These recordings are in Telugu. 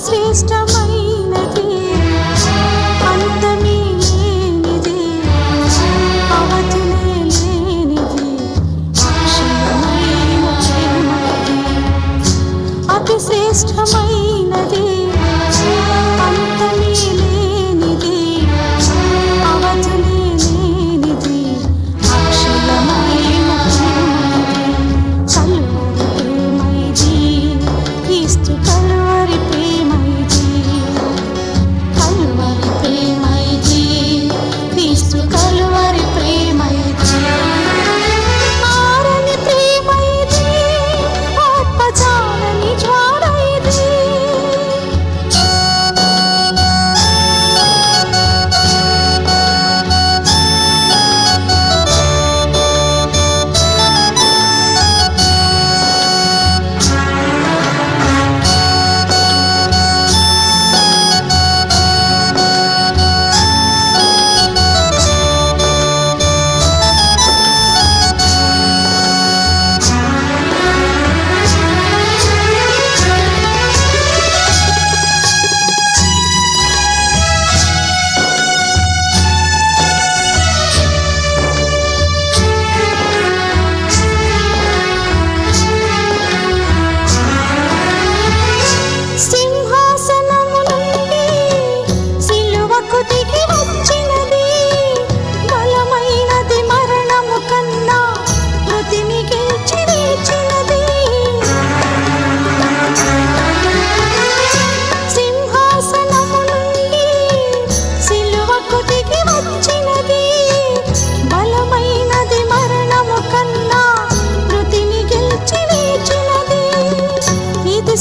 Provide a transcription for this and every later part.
శ్రేష్టమైనది, అంతమే లేనిది, అవధులే లేనిది, అక్షయమైన ప్రేమది. అతి శ్రేష్టమైనది, అంతమే లేనిది, అవధులే లేనిది, అక్షయమైన ప్రేమది. కల్వరి ప్రేమైది, క్రీస్తు కల్వరి ప్రేమైది, క్రీస్తు కల్వరి ప్రేమైది. ఆరని ప్రేమైది, ఆత్మజాలని జ్వాలైది.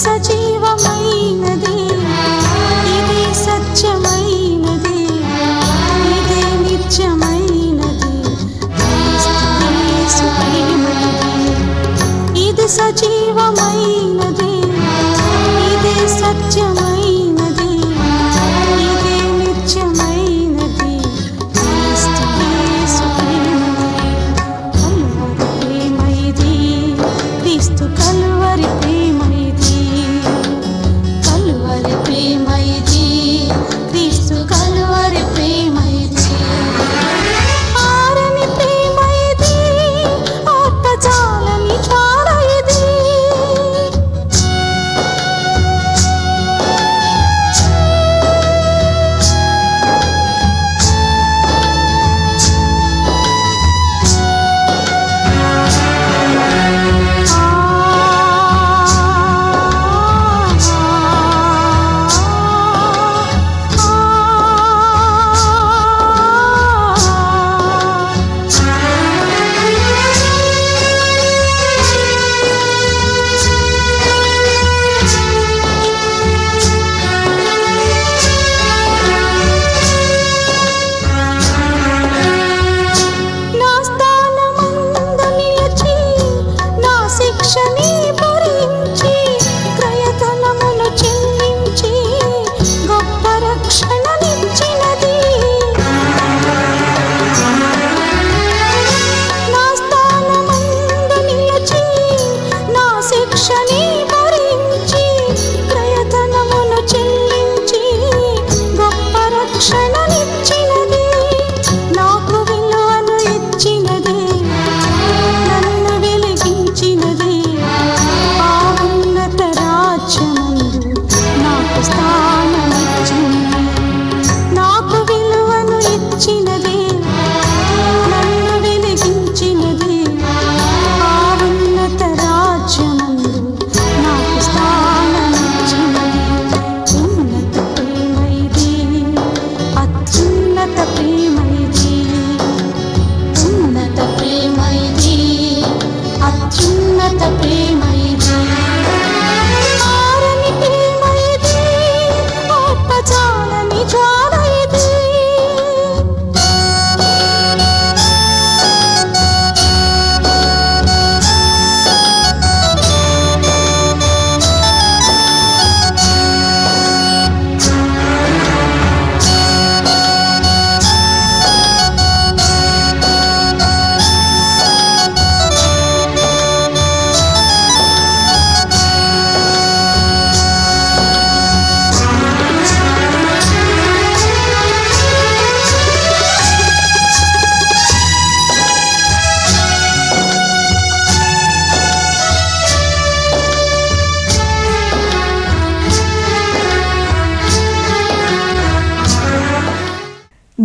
సజీవమైనది, ఇది సత్యమైనది, ఇది నిత్యమైనది, యేసు ప్రేమైది. ఇది సజీవమైనది, ఇది సత్యమైనది, ఇది నిత్యమైనది, యేసు ప్రేమైది. కల్వరి ప్రేమైది, క్రీస్తు కల్వరి ప్రేమైది. కల్వరి ప్రేమైది, క్రీస్తు కల్వరి ప్రేమైది. ఆరని ప్రేమైది, ఆత్మజాలని జ్వాలైది.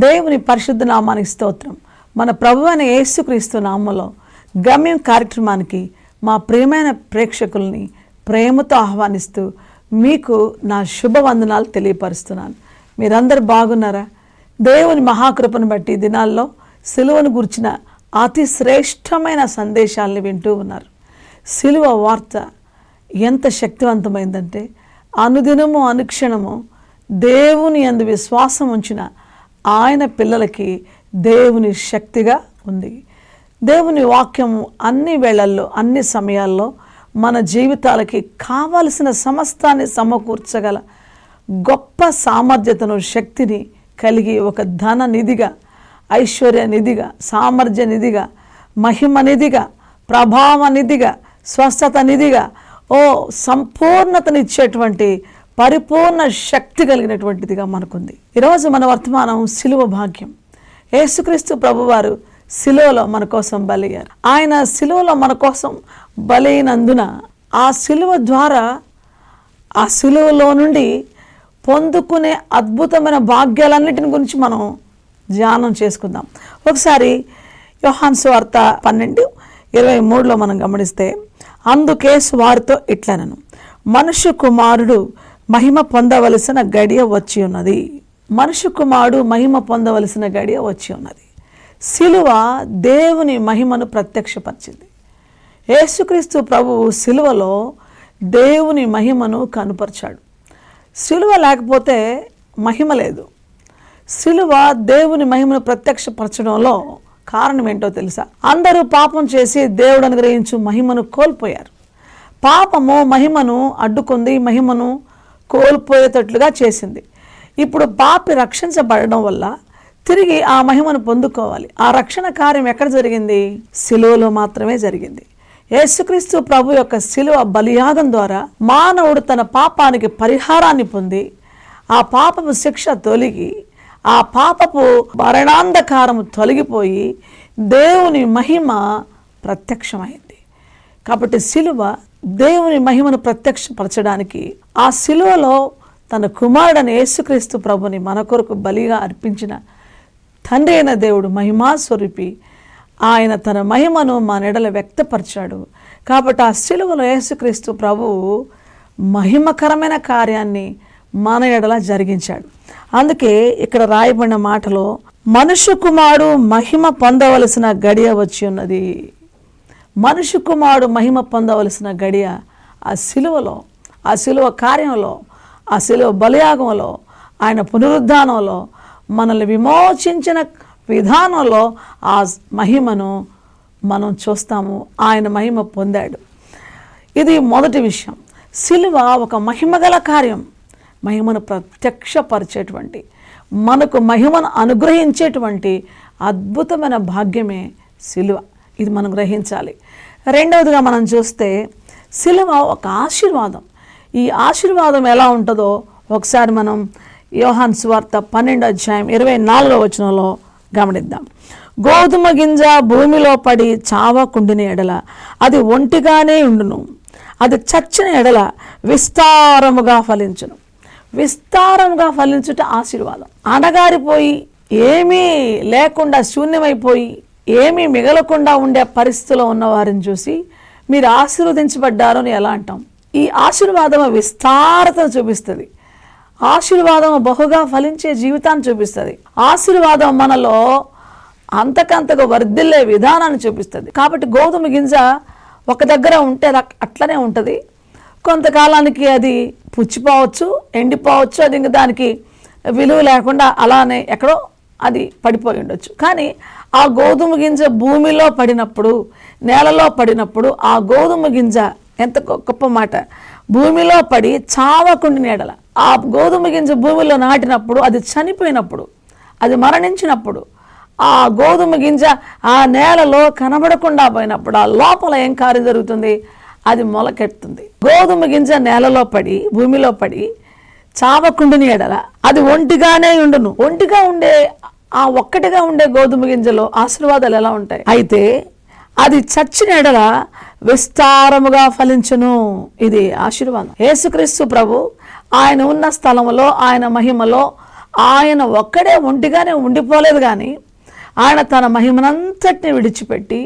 దేవుని పరిశుద్ధ నామానికి స్తోత్రం. మన ప్రభువైన యేసుక్రీస్తు నామములో గమ్యం కార్యక్రమానికి మా ప్రియమైన ప్రేక్షకుల్ని ప్రేమతో ఆహ్వానిస్తూ మీకు నా శుభవందనాలు తెలియపరుస్తున్నాను. మీరందరూ బాగున్నారా? దేవుని మహాకృపను బట్టి ఈ దినాల్లో సిలువను గురించిన అతి శ్రేష్టమైన సందేశాలను వింటూ ఉన్నారు. సిలువ వార్త ఎంత శక్తివంతమైందంటే అనుదినము అనుక్షణము దేవుని యందు విశ్వాసం ఉంచిన ఆయన పిల్లలకి దేవుని శక్తిగా ఉంది. దేవుని వాక్యము అన్ని వేళల్లో అన్ని సమయాల్లో మన జీవితాలకి కావలసిన సమస్తాన్ని సమకూర్చగల గొప్ప సామర్థ్యతను శక్తిని కలిగి ఒక ధన నిధిగా, ఐశ్వర్య నిధిగా, సామర్థ్య నిధిగా, మహిమ నిధిగా, ప్రభావ నిధిగా, స్వస్థత నిధిగా, సంపూర్ణతనిచ్చేటువంటి పరిపూర్ణ శక్తి కలిగినటువంటిదిగా మనకుంది. ఈరోజు మన వర్తమానం సిలువ భాగ్యం. యేసుక్రీస్తు ప్రభువారు సిలువలో మన కోసం బలయ్యారు. ఆయన సిలువలో మన కోసం బలైనందున ఆ సిలువ ద్వారా ఆ సిలువలో నుండి పొందుకునే అద్భుతమైన భాగ్యాలన్నిటిని గురించి మనం ధ్యానం చేసుకుందాం. ఒకసారి యోహాను సువార్త 12:23 మనం గమనిస్తే, అందుకేసు వారితో ఇట్లనెను, మనుష్య కుమారుడు మహిమ పొందవలసిన గడియ వచ్చి ఉన్నది. మనుష్య కుమారుడు మహిమ పొందవలసిన గడియ వచ్చి ఉన్నది. సిలువ దేవుని మహిమను ప్రత్యక్షపరిచింది. యేసుక్రీస్తు ప్రభువు సిలువలో దేవుని మహిమను కనుపరిచాడు. సిలువ లేకపోతే మహిమ లేదు. సిలువ దేవుని మహిమను ప్రత్యక్షపరచడంలో కారణం ఏంటో తెలుసా? అందరూ పాపం చేసి దేవుడు అనుగ్రహించు మహిమను కోల్పోయారు. పాపము మహిమను అడ్డుకుంది, మహిమను కోల్పోయేటట్లుగా చేసింది. ఇప్పుడు పాపి రక్షించబడడం వల్ల తిరిగి ఆ మహిమను పొందుకోవాలి. ఆ రక్షణ కార్యం ఎక్కడ జరిగింది? సిలువలో మాత్రమే జరిగింది. యేసుక్రీస్తు ప్రభు యొక్క సిలువ బలియాగం ద్వారా మానవుడు తన పాపానికి పరిహారాన్ని పొంది ఆ పాపపు శిక్ష తొలగి ఆ పాపపు మరణాంధకారము తొలగిపోయి దేవుని మహిమ ప్రత్యక్షమైంది. కాబట్టి సిలువ దేవుని మహిమను ప్రత్యక్షపరచడానికి ఆ సిలువలో తన కుమారుడైన యేసుక్రీస్తు ప్రభుని మన కొరకు బలిగా అర్పించిన తండ్రి అయిన దేవుడు మహిమా స్వరూపి ఆయన తన మహిమను మన ఎడల వ్యక్తపరిచాడు. కాబట్టి ఆ సిలువలో యేసుక్రీస్తు ప్రభువు మహిమకరమైన కార్యాన్ని మన ఎడల జరిగించాడు. అందుకే ఇక్కడ రాయబడిన మాటలో మనుష్య కుమారుడు మహిమ పొందవలసిన గడియ వచ్చి ఉన్నది. మనుష్య కుమారుడు మహిమ పొందవలసిన గడియ ఆ సిలువలో, ఆ సిలువ కార్యంలో, ఆ సిలువ బలియాగంలో, ఆయన పునరుద్ధానంలో, మనల్ని విమోచించిన విధానంలో ఆ మహిమను మనం చూస్తాము. ఆయన మహిమ పొందాడు. ఇది మొదటి విషయం. సిలువ ఒక మహిమగల కార్యం. మహిమను ప్రత్యక్షపరిచేటువంటి, మనకు మహిమను అనుగ్రహించేటువంటి అద్భుతమైన భాగ్యమే సిలువ. ఇది మనం గ్రహించాలి. రెండవదిగా మనం చూస్తే సిలువ ఒక ఆశీర్వాదం. ఈ ఆశీర్వాదం ఎలా ఉంటుందో ఒకసారి మనం యోహాను సువార్త 12:24 గమనిద్దాం. గోధుమ గింజ భూమిలో పడి చావకుండిన ఎడల అది ఒంటిగానే ఉండును, అది చచ్చిన ఎడల విస్తారముగా ఫలించును. విస్తారముగా ఫలించుట ఆశీర్వాదం. అణగారిపోయి ఏమీ లేకుండా శూన్యమైపోయి ఏమీ మిగలకుండా ఉండే పరిస్థితిలో ఉన్నవారిని చూసి మీరు ఆశీర్వదించబడ్డారు అని ఎలా అంటాం? ఈ ఆశీర్వాదం విస్తారతను చూపిస్తుంది. ఆశీర్వాదం బహుగా ఫలించే జీవితాన్ని చూపిస్తుంది. ఆశీర్వాదం మనలో అంతకంతగా వర్ధిల్లే విధానాన్ని చూపిస్తుంది. కాబట్టి గోధుమ గింజ ఒక దగ్గర ఉంటే అట్లనే ఉంటుంది. కొంతకాలానికి అది పుచ్చిపోవచ్చు, ఎండిపోవచ్చు, అది ఇంకా దానికి విలువ లేకుండా అలానే ఎక్కడో అది పడిపోయి ఉండొచ్చు. కానీ ఆ గోధుమ గింజ భూమిలో పడినప్పుడు, నేలలో పడినప్పుడు ఆ గోధుమ గింజ ఎంత గొప్ప మాట, భూమిలో పడి చావకుండిన ఎడల, ఆ గోధుమ గింజ భూమిలో నాటినప్పుడు, అది చనిపోయినప్పుడు, అది మరణించినప్పుడు, ఆ గోధుమ గింజ ఆ నేలలో కనబడకుండా పోయినప్పుడు ఆ లోపల ఏం కార్యం జరుగుతుంది? అది మొలకెత్తుంది. గోధుమ గింజ నేలలో పడి భూమిలో పడి చావకుండిన ఎడల అది ఒంటిగానే ఉండును. ఒంటిగా ఉండే ఆ ఒక్కటిగా ఉండే గోధుమ గింజలో ఆశీర్వాదాలు ఎలా ఉంటాయి? అయితే అది చచ్చిన ఎడల విస్తారముగా ఫలించును. ఇది ఆశీర్వాదం. యేసుక్రీస్తు ప్రభు ఆయన ఉన్న స్థలములో, ఆయన మహిమలో, ఆయన ఒక్కడే ఒంటిగానే ఉండిపోలేదు, కానీ ఆయన తన మహిమనంతటిని విడిచిపెట్టి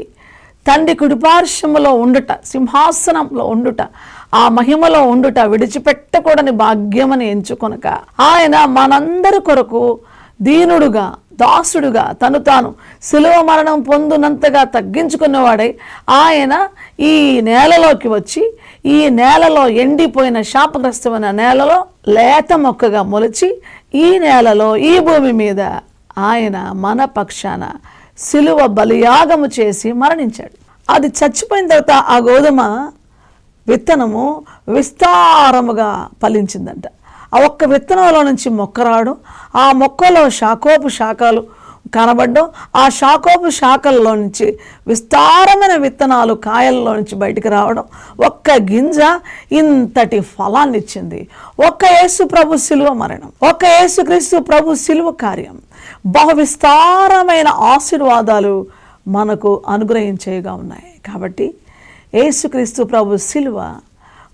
తండ్రి కుడిపార్శ్వములో ఉండుట, సింహాసనంలో ఉండుట, ఆ మహిమలో ఉండుట విడిచిపెట్టకూడని భాగ్యమని ఎంచుకొనక ఆయన మనందరి కొరకు దీనుడుగా, దాసుడుగా తను తాను శిలువ మరణం పొందునంతగా తగ్గించుకున్నవాడై ఆయన ఈ నేలలోకి వచ్చి, ఈ నేలలో ఎండిపోయిన శాపగ్రస్తమైన నేలలో లేత మొక్కగా మొలిచి, ఈ నేలలో ఈ భూమి మీద ఆయన మన పక్షాన శిలువ బలియాగము చేసి మరణించాడు. అది చచ్చిపోయిన తర్వాత ఆ గోధుమ విత్తనము విస్తారముగా ఫలించిందంట. ఆ ఒక్క విత్తనంలో నుంచి మొక్క రావడం, ఆ మొక్కలో శాఖోపు శాఖలు కనబడడం, ఆ శాఖోపు శాఖల్లో నుంచి విస్తారమైన విత్తనాలు కాయల్లో నుంచి బయటికి రావడం, ఒక్క గింజ ఇంతటి ఫలాన్ని ఇచ్చింది. ఒక్క యేసు ప్రభు శిలువ మరణం, ఒక్క యేసుక్రీస్తు ప్రభు శిలువ కార్యం బహు విస్తారమైన ఆశీర్వాదాలు మనకు అనుగ్రహించేగా ఉన్నాయి. కాబట్టి యేసుక్రీస్తు ప్రభు శిలువ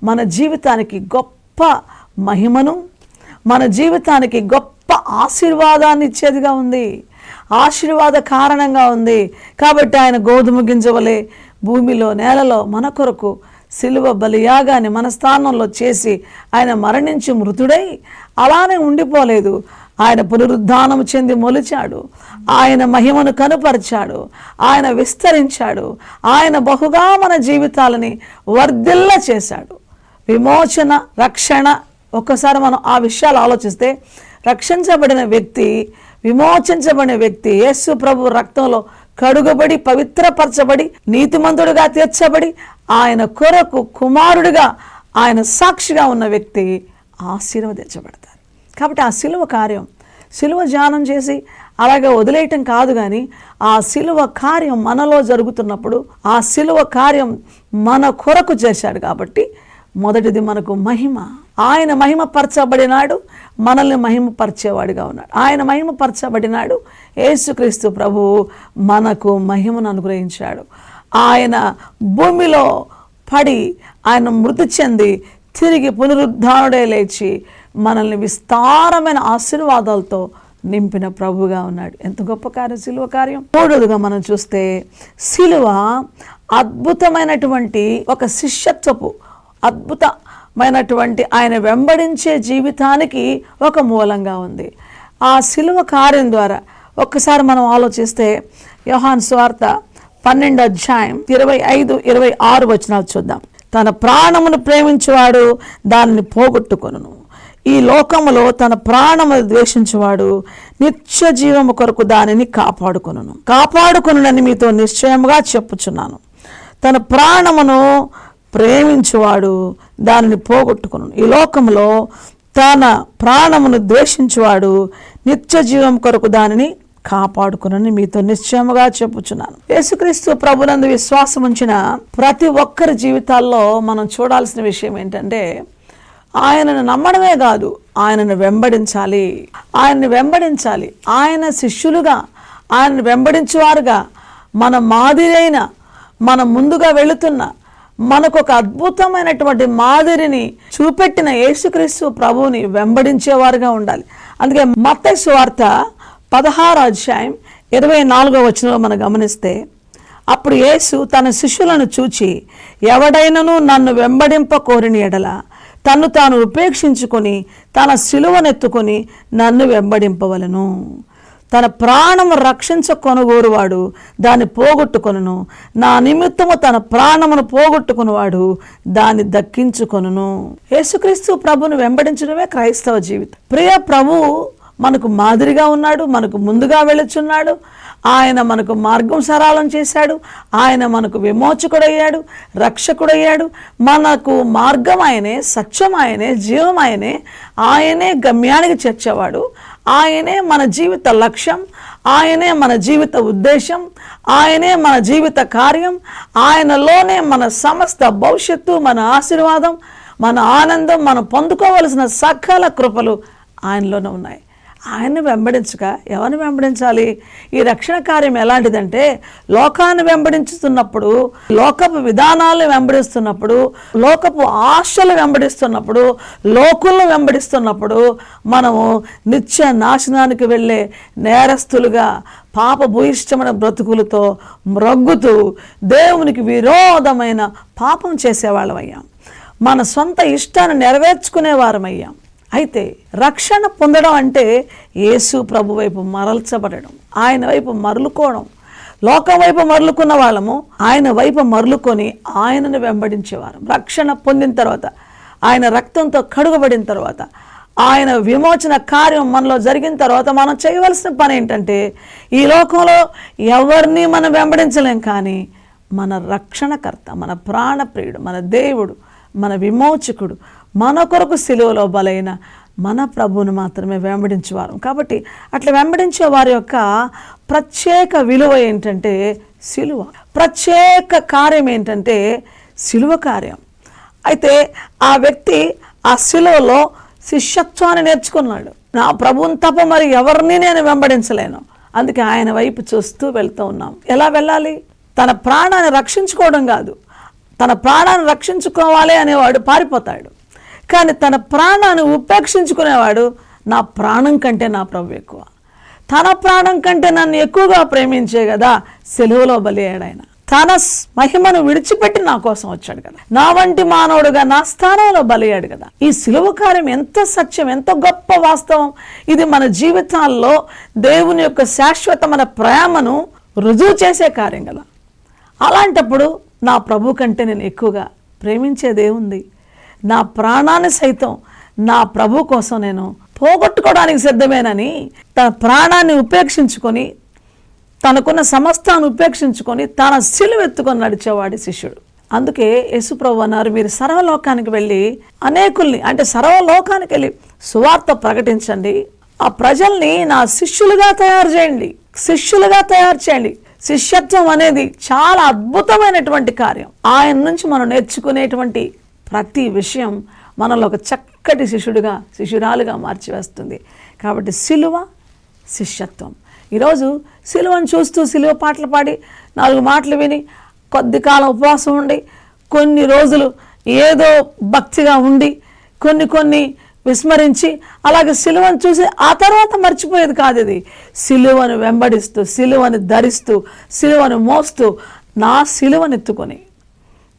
మన జీవితానికి గొప్ప మహిమను, మన జీవితానికి గొప్ప ఆశీర్వాదాన్ని ఇచ్చేదిగా ఉంది, ఆశీర్వాద కారణంగా ఉంది. కాబట్టి ఆయన గోధుమ గింజవలే భూమిలో నేలలో మన కొరకు శిలువ బలియాగాన్ని మన స్థానంలో చేసి ఆయన మరణించి మృతుడై అలానే ఉండిపోలేదు. ఆయన పునరుద్ధానము చెంది మొలిచాడు, ఆయన మహిమను కనుపరిచాడు, ఆయన విస్తరించాడు, ఆయన బహుగా మన జీవితాలని వర్ధిల్ల చేశాడు. విమోచన, రక్షణ, ఒక్కసారి మనం ఆ విషయాలు ఆలోచిస్తే రక్షించబడిన వ్యక్తి, విమోచించబడిన వ్యక్తి యేసు ప్రభు రక్తంలో కడుగబడి పవిత్రపరచబడి నీతిమంతుడిగా తీర్చబడి ఆయన కొరకు కుమారుడిగా ఆయన సాక్షిగా ఉన్న వ్యక్తి ఆశీర్వదించబడతారు. కాబట్టి ఆ శిలువ కార్యం, శిలువ ధ్యానం చేసి అలాగే వదిలేయటం కాదు, కానీ ఆ శిలువ కార్యం మనలో జరుగుతున్నప్పుడు ఆ శిలువ కార్యం మన కొరకు చేశాడు. కాబట్టి మొదటిది మనకు మహిమ. ఆయన మహిమపరచబడినాడు, మనల్ని మహిమపరిచేవాడిగా ఉన్నాడు. ఆయన మహిమపరచబడినాడు, యేసుక్రీస్తు ప్రభువు మనకు మహిమను అనుగ్రహించాడు. ఆయన భూమిలో పడి ఆయన మృతి చెంది తిరిగి పునరుద్ధానుడే లేచి మనల్ని విస్తారమైన ఆశీర్వాదాలతో నింపిన ప్రభువుగా ఉన్నాడు. ఎంత గొప్ప కార్యం శిలువ కార్యం. మూడోదిగా మనం చూస్తే శిలువ అద్భుతమైనటువంటి ఒక శిష్యత్వపు, అద్భుతమైనటువంటి ఆయన వెంబడించే జీవితానికి ఒక మూలంగా ఉంది. ఆ శిలువ కార్యం ద్వారా ఒక్కసారి మనం ఆలోచిస్తే యోహాను సువార్త 12వ అధ్యాయం 25-26 వచనాలు చూద్దాం. తన ప్రాణమును ప్రేమించువాడు దానిని పోగొట్టుకొనును, ఈ లోకములో తన ప్రాణమును ద్వేషించువాడు నిత్య జీవము కొరకు దానిని కాపాడుకొనునని మీతో నిశ్చయముగా చెప్పుచున్నాను. తన ప్రాణమును ప్రేమించువాడు దానిని పోగొట్టుకొనును, ఈ లోకములో తన ప్రాణమును ద్వేషించువాడు నిత్య జీవం కొరకు దానిని కాపాడుకునని మీతో నిశ్చయముగా చెప్పుచున్నాను. యేసుక్రీస్తు ప్రభునందు విశ్వాసం ఉంచిన ప్రతి ఒక్కరి జీవితాల్లో మనం చూడాల్సిన విషయం ఏంటంటే ఆయనను నమ్మడమే కాదు, ఆయనను వెంబడించాలి. ఆయనను వెంబడించాలి. ఆయన శిష్యులుగా, ఆయనను వెంబడించువారుగా, మన మాదిరైన, మన ముందుగా వెళుతున్న, మనకు ఒక అద్భుతమైనటువంటి మాదిరిని చూపెట్టిన యేసుక్రీస్తు ప్రభువుని వెంబడించేవారుగా ఉండాలి. అందుకే మత్తయి సువార్త 16వ అధ్యాయం 24వ వచనంలో మనం గమనిస్తే, అప్పుడు యేసు తన శిష్యులను చూచి, ఎవడైనను నన్ను వెంబడింప కోరిన ఎడల తన్ను తాను ఉపేక్షించుకొని తన శిలువనెత్తుకొని నన్ను వెంబడింపవలను. తన ప్రాణము రక్షించుకొనుగోరువాడు దాన్ని పోగొట్టుకొనును, నా నిమిత్తము తన ప్రాణమును పోగొట్టుకునివాడు దాన్ని దక్కించుకొనును. యేసుక్రీస్తు ప్రభువును వెంబడించడమే క్రైస్తవ జీవితం. ప్రియ ప్రభువు మనకు మాదిరిగా ఉన్నాడు, మనకు ముందుగా వెళుచున్నాడు. ఆయన మనకు మార్గం సరళం చేశాడు, ఆయన మనకు విమోచకుడయ్యాడు, రక్షకుడయ్యాడు. మనకు మార్గం ఆయనే, సత్యం ఆయనే, జీవం ఆయనే. ఆయనే గమ్యానికి చేర్చేవాడు, ఆయనే మన జీవిత లక్ష్యం, ఆయనే మన జీవిత ఉద్దేశం, ఆయనే మన జీవిత కార్యం. ఆయనలోనే మన సమస్త భవిష్యత్తు, మన ఆశీర్వాదం, మన ఆనందం, మనం పొందుకోవలసిన సకల కృపలు ఆయనలోనే ఉన్నాయి. ఆయన్ని వెంబడించగా ఎవరిని వెంబడించాలి? ఈ రక్షణ కార్యం ఎలాంటిదంటే, లోకాన్ని వెంబడించుతున్నప్పుడు, లోకపు విధానాలను వెంబడిస్తున్నప్పుడు, లోకపు ఆశలు వెంబడిస్తున్నప్పుడు, లోకులను వెంబడిస్తున్నప్పుడు మనము నిత్య నాశనానికి వెళ్ళే నేరస్తులుగా పాపభూయిష్టమైన బ్రతుకులతో మ్రగ్గుతూ దేవునికి విరోధమైన పాపం చేసేవాళ్ళమయ్యాం. మన సొంత ఇష్టాన్ని నెరవేర్చుకునే వారమయ్యాం. అయితే రక్షణ పొందడం అంటే యేసు ప్రభు వైపు మరల్చబడడం, ఆయన వైపు మరలుకోవడం. లోకం వైపు మరలుకున్న వాళ్ళము ఆయన వైపు మరలుకొని ఆయనను వెంబడించేవారు. రక్షణ పొందిన తర్వాత, ఆయన రక్తంతో కడుగబడిన తర్వాత, ఆయన విమోచన కార్యం మనలో జరిగిన తర్వాత మనం చేయవలసిన పని ఏంటంటే, ఈ లోకంలో ఎవరిని మనం వెంబడించలేం, కానీ మన రక్షణకర్త, మన ప్రాణప్రియుడు, మన దేవుడు, మన విమోచకుడు, మన కొరకు సిలువలో బలైన మన ప్రభువును మాత్రమే వెంబడించేవారు. కాబట్టి అట్లా వెంబడించే వారి యొక్క ప్రత్యేక విలువ ఏంటంటే సిలువ. ప్రత్యేక కార్యం ఏంటంటే సిలువ కార్యం. అయితే ఆ వ్యక్తి ఆ సిలువలో శిష్యత్వాన్ని నేర్చుకున్నాడు. నా ప్రభువుని తప్ప మరి ఎవరిని నేను వెంబడించలేను, అందుకే ఆయన వైపు చూస్తూ వెళ్తూ ఉన్నాం. ఎలా వెళ్ళాలి? తన ప్రాణాన్ని రక్షించుకోవడం కాదు. తన ప్రాణాన్ని రక్షించుకోవాలి అనేవాడు పారిపోతాడు, కానీ తన ప్రాణాన్ని ఉపేక్షించుకునేవాడు నా ప్రాణం కంటే నా ప్రభు ఎక్కువ, తన ప్రాణం కంటే నన్ను ఎక్కువగా ప్రేమించే కదా సిలువలో బలి అయ్యాడు. ఆయన తన మహిమను విడిచిపెట్టి నా కోసం వచ్చాడు కదా, నా వంటి మానవుడుగా నా స్థానంలో బలి అయ్యాడు కదా. ఈ సిలువ కార్యం ఎంత సత్యం, ఎంత గొప్ప వాస్తవం! ఇది మన జీవితాల్లో దేవుని యొక్క శాశ్వతమైన ప్రేమను రుజువు చేసే కార్యం కదా. అలాంటప్పుడు నా ప్రభు కంటే నేను ఎక్కువగా ప్రేమించేదేముంది? నా ప్రాణాన్ని సైతం నా ప్రభు కోసం నేను పోగొట్టుకోవడానికి సిద్ధమేనని తన ప్రాణాన్ని ఉపేక్షించుకొని, తనకున్న సమస్తాన్ని ఉపేక్షించుకొని తన సిలువెత్తుకొని నడిచేవాడి శిష్యుడు. అందుకే యేసు ప్రభు అన్నారు, మీరు సర్వలోకానికి వెళ్ళి అనేకుల్ని, అంటే సర్వలోకానికి వెళ్ళి సువార్త ప్రకటించండి, ఆ ప్రజల్ని నా శిష్యులుగా తయారు చేయండి, శిష్యులుగా తయారు చేయండి. శిష్యత్వం అనేది చాలా అద్భుతమైనటువంటి కార్యం. ఆయన నుంచి మనం నేర్చుకునేటువంటి ప్రతి విషయం మనలో ఒక చక్కటి శిష్యురాలుగా మార్చివేస్తుంది. కాబట్టి సిలువ, శిష్యత్వం. ఈరోజు సిలువను చూస్తూ సిలువ పాటలు పాడి 4 మాటలు విని కొద్ది కాలం ఉపవాసం ఉండి, కొన్ని రోజులు ఏదో భక్తిగా ఉండి, కొన్ని విస్మరించి అలాగే సిలువను చూసి ఆ తర్వాత మర్చిపోయేది కాదు. ఇది సిలువను వెంబడిస్తూ, సిలువను ధరిస్తూ, సిలువను మోస్తూ, నా సిలువను ఎత్తుకొని,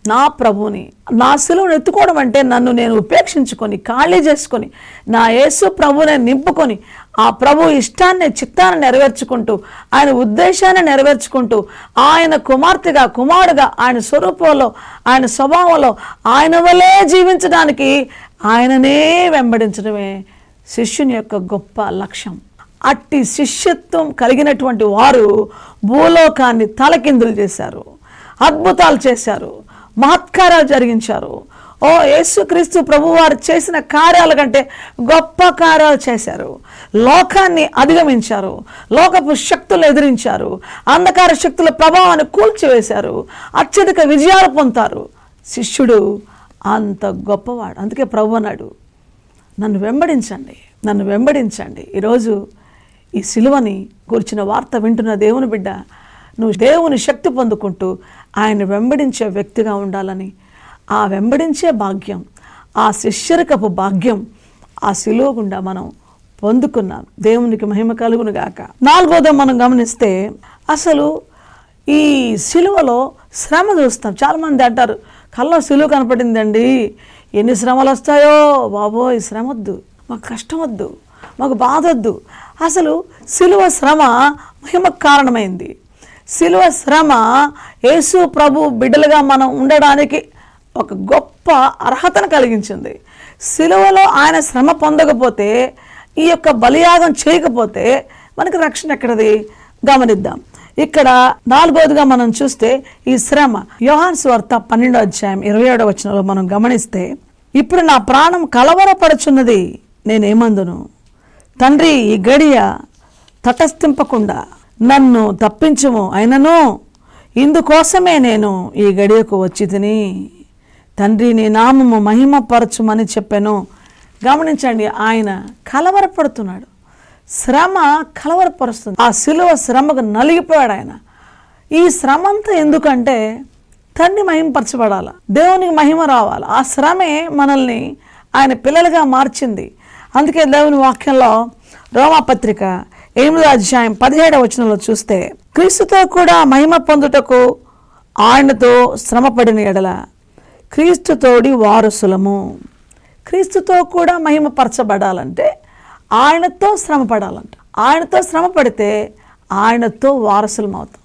నా ప్రభుని, నా సిలువను ఎత్తుకోవడం అంటే నన్ను నేను ఉపేక్షించుకొని, ఖాళీ చేసుకొని, నా యేసు ప్రభునే నింపుకొని, ఆ ప్రభు ఇష్టాన్ని, చిత్తాన్ని నెరవేర్చుకుంటూ, ఆయన ఉద్దేశాన్ని నెరవేర్చుకుంటూ, ఆయన కుమార్తెగా, కుమారుడుగా, ఆయన స్వరూపంలో, ఆయన స్వభావంలో ఆయన వలే జీవించడానికి ఆయననే వెంబడించడమే శిష్యుని యొక్క గొప్ప లక్ష్యం. అట్టి శిష్యత్వం కలిగినటువంటి వారు భూలోకాన్ని తలకిందులు చేశారు, అద్భుతాలు చేశారు, మహత్కార్యాలు జరిగించారు. యేసుక్రీస్తు ప్రభువారు చేసిన కార్యాల కంటే గొప్ప కార్యాలు చేశారు. లోకాన్ని అధిగమించారు, లోకపు శక్తులు ఎదిరించారు, అంధకార శక్తుల ప్రభావాన్ని కూల్చివేశారు, అత్యధిక విజయాలు పొందుతారు. శిష్యుడు అంత గొప్పవాడు. అందుకే ప్రభు అన్నాడు, నన్ను వెంబడించండి, నన్ను వెంబడించండి. ఈరోజు ఈ సిలువని గురించిన వార్త వింటున్న దేవుని బిడ్డ, నువ్వు దేవుని శక్తి పొందుకుంటూ ఆయన వెంబడించే వ్యక్తిగా ఉండాలని, ఆ వెంబడించే భాగ్యం, ఆ శిష్యరికపు భాగ్యం ఆ సిలువ గుండా మనం పొందుకున్నాం. దేవునికి మహిమ కలుగును గాక. 4వది మనం గమనిస్తే, అసలు ఈ సిలువలో శ్రమ చూస్తాం. చాలామంది అంటారు, కల్లో సిలువ కనపడిందండి, ఎన్ని శ్రమలు వస్తాయో బాబోయ్, శ్రమ వద్దు, మాకు కష్టం వద్దు, మాకు బాధ వద్దు. అసలు సిలువ శ్రమ మహిమకు కారణమైంది. సిలువ శ్రమ యేసు ప్రభు బిడ్డలుగా మనం ఉండడానికి ఒక గొప్ప అర్హతను కలిగించింది. సిలువలో ఆయన శ్రమ పొందకపోతే, ఈ యొక్క బలియాగం చేయకపోతే మనకి రక్షణ ఎక్కడది? గమనిద్దాం. ఇక్కడ 4వదిగా మనం చూస్తే ఈ శ్రమ. యోహాను సువార్త 12వ అధ్యాయం 27వ వచనంలో మనం గమనిస్తే, ఇప్పుడు నా ప్రాణం కలవరపడుచున్నది, నేనేమందును? తండ్రి, ఈ గడియ తటస్థింపకుండా నన్ను తప్పించుము, అయినను ఇందుకోసమే నేను ఈ గడియకు వచ్చి తిని, తండ్రి నీ నామము మహిమపరచుమని చెప్పాను. గమనించండి, ఆయన కలవరపడుతున్నాడు. శ్రమ కలవరపరుస్తుంది. ఆ సిలువ శ్రమకు నలిగిపోయాడు ఆయన. ఈ శ్రమ అంతా ఎందుకంటే తండ్రి మహిమపరచబడాలి, దేవునికి మహిమ రావాలి. ఆ శ్రమే మనల్ని ఆయన పిల్లలుగా మార్చింది. అందుకే దేవుని వాక్యంలో రోమాపత్రిక 8వ అధ్యాయం 17వ వచనంలో చూస్తే, క్రీస్తుతో కూడా మహిమ పొందుటకు ఆయనతో శ్రమపడిన ఎడల క్రీస్తుతోడి వారసులము. క్రీస్తుతో కూడా మహిమపరచబడాలంటే ఆయనతో శ్రమ పడాలంట. ఆయనతో శ్రమ పడితే ఆయనతో వారసులం అవుతాం.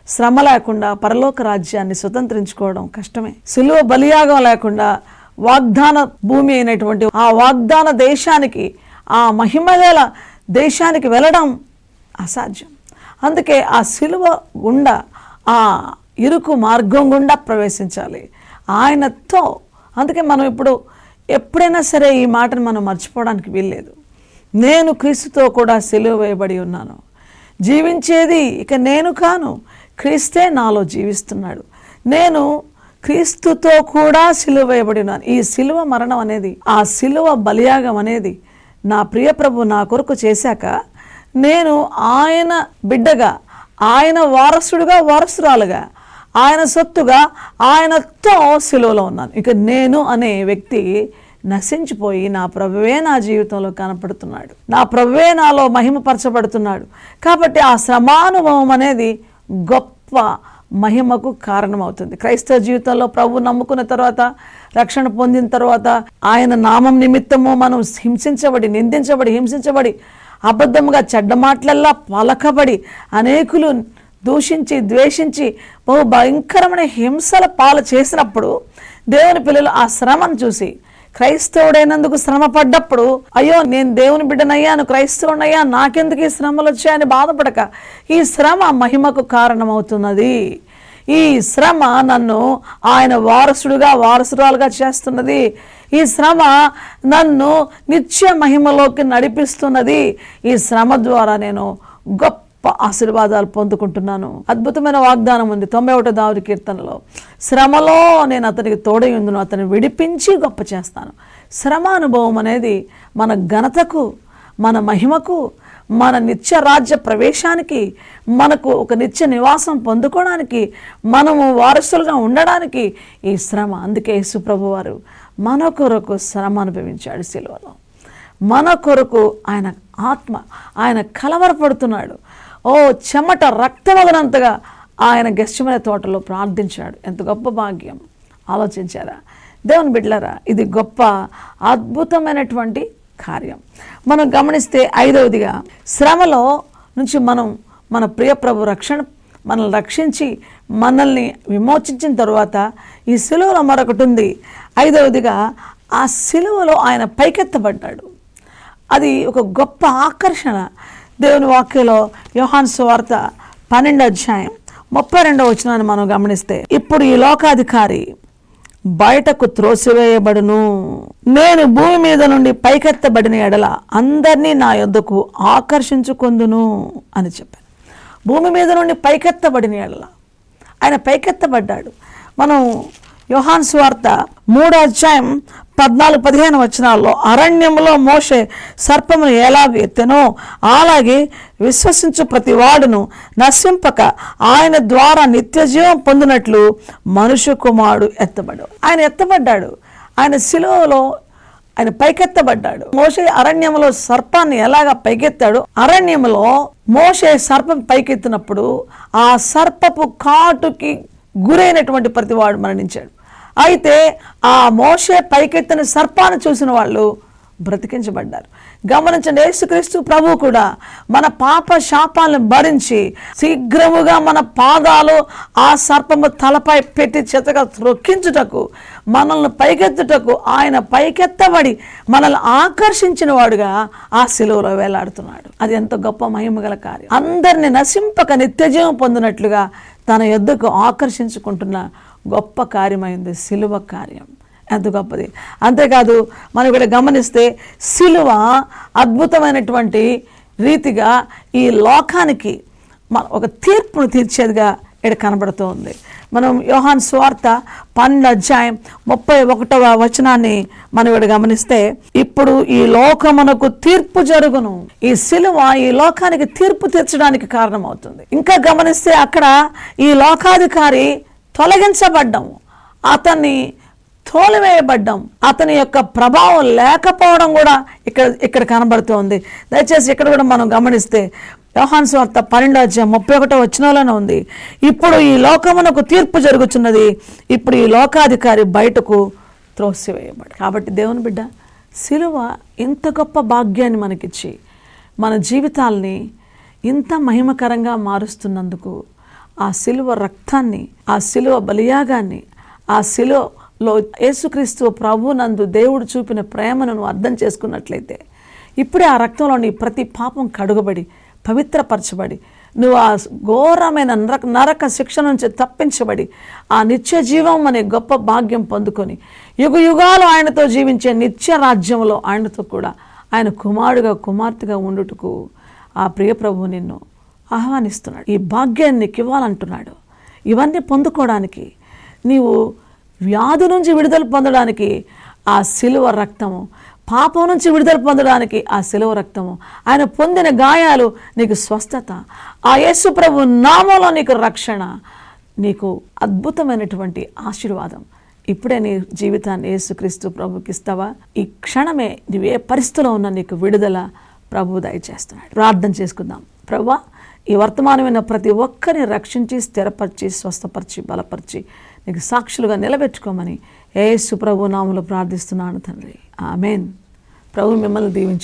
శ్రమ లేకుండా పరలోక రాజ్యాన్ని స్వతంత్రించుకోవడం కష్టమే. సిలువ బలియాగం లేకుండా వాగ్దాన భూమి అయినటువంటి ఆ వాగ్దాన దేశానికి, ఆ మహిమగల దేశానికి వెళ్ళడం అసాధ్యం. అందుకే ఆ సిలువ గుండా, ఆ ఇరుకు మార్గం గుండా ప్రవేశించాలి ఆయనతో. అందుకే మనం ఎప్పుడైనా సరే ఈ మాటను మనం మర్చిపోవడానికి వీల్లేదు. నేను క్రీస్తుతో కూడా సిలువ వేయబడి ఉన్నాను. జీవించేది ఇక నేను కాను, క్రీస్తే నాలో జీవిస్తున్నాడు. నేను క్రీస్తుతో కూడా సిలువ వేయబడి ఉన్నాను. ఈ సిలువ మరణం అనేది, ఆ సిలువ బలియాగం అనేది నా ప్రియ ప్రభు నా కొరకు చేశాక నేను ఆయన బిడ్డగా, ఆయన వారసుడుగా, వారసురాలుగా, ఆయన సొత్తుగా ఆయనతో సిలువలో ఉన్నాను. ఇక నేను అనే వ్యక్తి నశించిపోయి నా ప్రభువే నా జీవితంలో కనపడుతున్నాడు, నా ప్రభువే నాలో మహిమపరచబడుతున్నాడు. కాబట్టి ఆ శ్రమానుభవం అనేది గొప్ప మహిమకు కారణమవుతుంది. క్రైస్తవ జీవితంలో ప్రభు నమ్ముకున్న తర్వాత, రక్షణ పొందిన తర్వాత, ఆయన నామం నిమిత్తము మనం హింసించబడి, నిందించబడి, హింసించబడి, అబద్ధముగా చెడ్డ మాటలల్లా పలకబడి, అనేకులు దూషించి ద్వేషించి బహు భయంకరమైన హింసల పాలు చేసినప్పుడు దేవుని పిల్లలు ఆ శ్రమను చూసి, క్రైస్తవుడైనందుకు శ్రమ పడ్డప్పుడు, అయ్యో నేను దేవుని బిడ్డనయ్యాను, క్రైస్తవునయ్యా, నాకెందుకు ఈ శ్రమలు వచ్చాయని బాధపడక, ఈ శ్రమ మహిమకు కారణమవుతున్నది. ఈ శ్రమ నన్ను ఆయన వారసుడుగా, వారసురాలుగా చేస్తున్నది. ఈ శ్రమ నన్ను నిత్య మహిమలోకి నడిపిస్తున్నది. ఈ శ్రమ ద్వారా నేను గొప్ప ఆశీర్వాదాలు పొందుకుంటున్నాను. అద్భుతమైన వాగ్దానం ఉంది 91వ దావీదు కీర్తనలో, శ్రమలో నేను అతనికి తోడై ఉందును, అతన్ని విడిపించి గొప్ప చేస్తాను. శ్రమ అనుభవం అనేది మన ఘనతకు, మన మహిమకు, మన నిత్య రాజ్య ప్రవేశానికి, మనకు ఒక నిత్య నివాసం పొందుకోవడానికి, మనము వారసులుగా ఉండడానికి ఈ శ్రమ. అందుకే యేసు ప్రభువారు మన కొరకు శ్రమ అనుభవించాడు సిలువలో. మన కొరకు ఆయన ఆత్మ, ఆయన కలవరపడుతున్నాడు. చెమట రక్తమగనంతగా ఆయన గెస్టిమనే తోటలో ప్రార్థించాడు. ఎంత గొప్ప భాగ్యం ఆలోచించారా దేవుని బిడ్డలారా? ఇది గొప్ప అద్భుతమైనటువంటి కార్యం. మనం గమనిస్తే 5వదిగా, శ్రమలో నుంచి మన ప్రియ ప్రభు మనల్ని రక్షించి మనల్ని విమోచించిన తర్వాత ఈ సిలువలో మరొకటి ఉంది. 5వదిగా, ఆ సిలువలో ఆయన పైకెత్తబడ్డాడు. అది ఒక గొప్ప ఆకర్షణ. దేవుని వాక్యంలో యోహాను సువార్త 12వ అధ్యాయం 32వ వచనాన్ని మనం గమనిస్తే, ఇప్పుడు ఈ లోకాధికారి బయటకు త్రోసివేయబడును, నేను భూమి మీద నుండి పైకెత్తబడిన ఎడల అందరినీ నా యొద్దకు ఆకర్షించుకొందును అని చెప్పాను. భూమి మీద నుండి పైకెత్తబడిన ఎడల ఆయన పైకెత్తబడ్డాడు. మనం యోహాను సువార్త 3వ అధ్యాయం 14-15 వచనాల్లో, అరణ్యంలో మోషే సర్పమును ఎలాగ ఎత్తెనో అలాగే విశ్వసించు ప్రతి వాడును నశింపక ఆయన ద్వారా నిత్య జీవం పొందినట్లు మనుష్య కుమారుడు ఆయన ఎత్తబడ్డాడు. ఆయన సిలువలో ఆయన పైకెత్తబడ్డాడు. మోషే అరణ్యంలో సర్పాన్ని ఎలాగ పైకెత్తాడు, అరణ్యంలో మోషే సర్పం పైకెత్తినప్పుడు ఆ సర్పపు కాటుకి గురైనటువంటి ప్రతివాడు మరణించాడు. అయితే ఆ మోషే పైకెత్తిన సర్పాన్ని చూసిన వాళ్ళు బ్రతికించబడ్డారు. గమనించండి, యేసుక్రీస్తు ప్రభు కూడా మన పాప శాపాలను భరించి శీఘ్రముగా మన పాదాలు ఆ సర్పము తలపై పెట్టి చెత్తగా త్రొక్కించుటకు, మనల్ని పైకెత్తుటకు ఆయన పైకెత్తబడి మనల్ని ఆకర్షించిన వాడుగా ఆ సిలువలో వేలాడుతున్నాడు. అది ఎంత గొప్ప మహిమగల కార్యం. అందరిని నశింపక నిత్యజీవం పొందినట్లుగా తన యొద్దకు ఆకర్షించుకుంటున్న గొప్ప కార్యమైంది సిలువ కార్యం. ఎంత గొప్పది! అంతేకాదు, మనం ఇక్కడ గమనిస్తే సిలువ అద్భుతమైనటువంటి రీతిగా ఈ లోకానికి ఒక తీర్పును తీర్చేదిగా ఇక్కడ కనబడుతూ ఉంది. మనం యోహాను సువార్త 12:31 మనం ఇక్కడ గమనిస్తే, ఇప్పుడు ఈ లోకమునకు తీర్పు జరుగును. ఈ సిలువ ఈ లోకానికి తీర్పు తీర్చడానికి కారణమవుతుంది. ఇంకా గమనిస్తే అక్కడ ఈ లోకాధికారి తొలగించబడ్డం, అతన్ని తోలివేయబడ్డం, అతని యొక్క ప్రభావం లేకపోవడం కూడా ఇక్కడ కనబడుతోంది. దయచేసి ఇక్కడ కూడా మనం గమనిస్తే యోహాను సువార్త 12:31 ఉంది, ఇప్పుడు ఈ లోకమునకు తీర్పు జరుగుతున్నది, ఇప్పుడు ఈ లోకాధికారి బయటకు త్రోసివేయబడి. కాబట్టి దేవుని బిడ్డ, సిలువ ఇంత గొప్ప భాగ్యాన్ని మనకిచ్చి మన జీవితాల్ని ఇంత మహిమకరంగా మారుస్తున్నందుకు ఆ సిలువ రక్తాన్ని, ఆ సిలువ బలియాగాన్ని, ఆ సిలువలో యేసుక్రీస్తు ప్రభునందు దేవుడు చూపిన ప్రేమను నువ్వు అర్థం చేసుకున్నట్లయితే, ఇప్పుడే ఆ రక్తంలో నీ ప్రతి పాపం కడుగబడి పవిత్రపరచబడి నువ్వు ఆ ఘోరమైన నరక శిక్ష నుంచి తప్పించబడి ఆ నిత్య జీవం అనే గొప్ప భాగ్యం పొందుకొని యుగ యుగాలు ఆయనతో జీవించే నిత్య రాజ్యంలో ఆయనతో కూడా ఆయన కుమారుడుగా కుమార్తెగా ఉండుటకు ఆ ప్రియ ప్రభువు నిన్ను ఆహ్వానిస్తున్నాడు. ఈ భాగ్యాన్ని నీకు ఇవ్వాలంటున్నాడు. ఇవన్నీ పొందుకోవడానికి, నీవు వ్యాధి నుంచి విడుదల పొందడానికి ఆ సిలువ రక్తము, పాపం నుంచి విడుదల పొందడానికి ఆ సిలువ రక్తము, ఆయన పొందిన గాయాలు నీకు స్వస్థత, ఆ యేసు ప్రభు నామంలో నీకు రక్షణ, నీకు అద్భుతమైనటువంటి ఆశీర్వాదం. ఇప్పుడే నీ జీవితాన్ని యేసుక్రీస్తు ప్రభుకి ఇస్తావా? ఈ క్షణమే నువ్వు ఏ పరిస్థితిలో ఉన్నా నీకు విడుదల ప్రభు దయచేస్తున్నాడు. ప్రార్థన చేసుకుందాం. ప్రభువా, ఈ వర్తమానమైన ప్రతి ఒక్కరిని రక్షించి, స్థిరపరిచి, స్వస్థపరిచి, బలపరిచి నీకు సాక్షులుగా నిలబెట్టుకోమని యేసు ప్రభు నామములో ప్రార్థిస్తున్నాను తండ్రి. ఆమేన్. ప్రభు మిమ్మల్ని దీవించు.